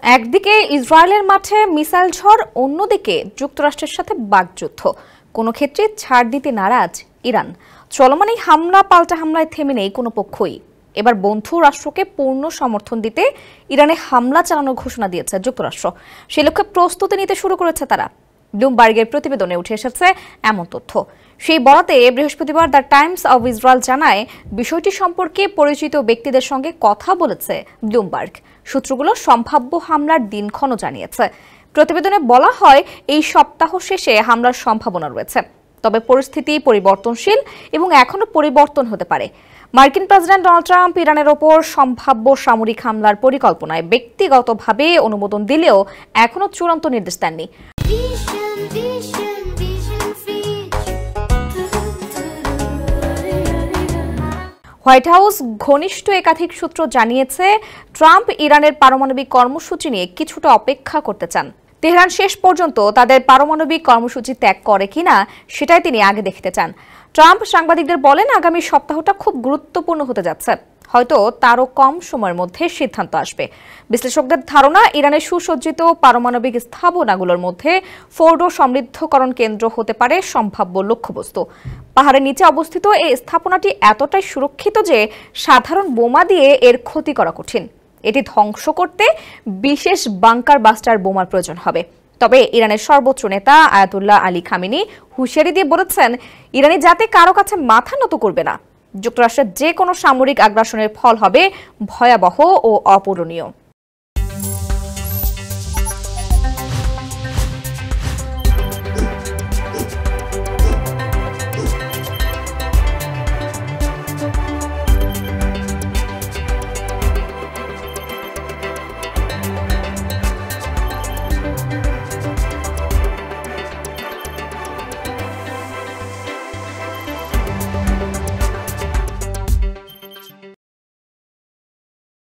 একদিকে ইসরায়েলের মাঠে মিসাইল ঝড়, অন্যদিকে যুক্তরাষ্ট্রের সাথে বাকযুদ্ধ। কোনো ক্ষেত্রে ছাড় দিতে নারাজ ইরান। চলমান এই হামলা পাল্টা হামলায় থেমে নেই কোনো পক্ষই। এবার বন্ধু রাষ্ট্রকে পূর্ণ সমর্থন দিতে ইরানে হামলা চালানোর ঘোষণা দিয়েছে যুক্তরাষ্ট্র। সে লক্ষ্যে প্রস্তুতি নিতে শুরু করেছে তারা। ব্লুমবার্গের প্রতিবেদনে উঠে এসেছে এমন তথ্য। সেই বরাতে বৃহস্পতিবার দ্য টাইমস অব ইসরায়েল জানায়, বিষয়টি সম্পর্কে পরিচিত ব্যক্তিদের সঙ্গে কথা বলেছে ব্লুমবার্গ। সূত্রগুলো সম্ভাব্য হামলার দিনক্ষণও জানিয়েছে। প্রতিবেদনে বলা হয়, এই সপ্তাহ শেষে হামলার সম্ভাবনা রয়েছে, তবে পরিস্থিতি পরিবর্তনশীল এবং এখনো পরিবর্তন হতে পারে। মার্কিন প্রেসিডেন্ট ডোনাল্ড ট্রাম্প ইরানের ওপর সম্ভাব্য সামরিক হামলার পরিকল্পনায় ব্যক্তিগতভাবে অনুমোদন দিলেও এখনো চূড়ান্ত নির্দেশ দেননি। হোয়াইট হাউস ঘনিষ্ঠ একাধিক সূত্র জানিয়েছে, ট্রাম্প ইরানের পারমাণবিক কর্মসূচি নিয়ে কিছুটা অপেক্ষা করতে চান। তেহরান শেষ পর্যন্ত তাদের পারমাণবিক কর্মসূচি ত্যাগ করে কিনা সেটাই তিনি আগে দেখতে চান। ট্রাম্প সাংবাদিকদের বলেন, আগামী সপ্তাহটা খুব গুরুত্বপূর্ণ হতে যাচ্ছে, হয়তো তারও কম সময়ের মধ্যে সিদ্ধান্ত আসবে। বিশ্লেষকদের ধারণা, ইরানের সুসজ্জিত পারমাণবিক স্থাপনাগুলোর মধ্যে ফোর্ডো সমৃদ্ধকরণ কেন্দ্র হতে পারে সম্ভাব্য লক্ষ্যবস্তু। পাহাড়ের নিচে অবস্থিত এই স্থাপনাটি এতটাই সুরক্ষিত যে সাধারণ বোমা দিয়ে এর ক্ষতি করা কঠিন। এটি ধ্বংস করতে বিশেষ বাংকার বাস্টার বোমার প্রয়োজন হবে। তবে ইরানের সর্বোচ্চ নেতা আয়াতুল্লাহ আলী খামেনি হুঁশিয়ারি দিয়ে বলেছেন, ইরানি যাতে কারো কাছে মাথা নত করবে না। যুক্তরাষ্ট্রের যে কোনো সামরিক আগ্রাসনের ফল হবে ভয়াবহ ও অপূরণীয়।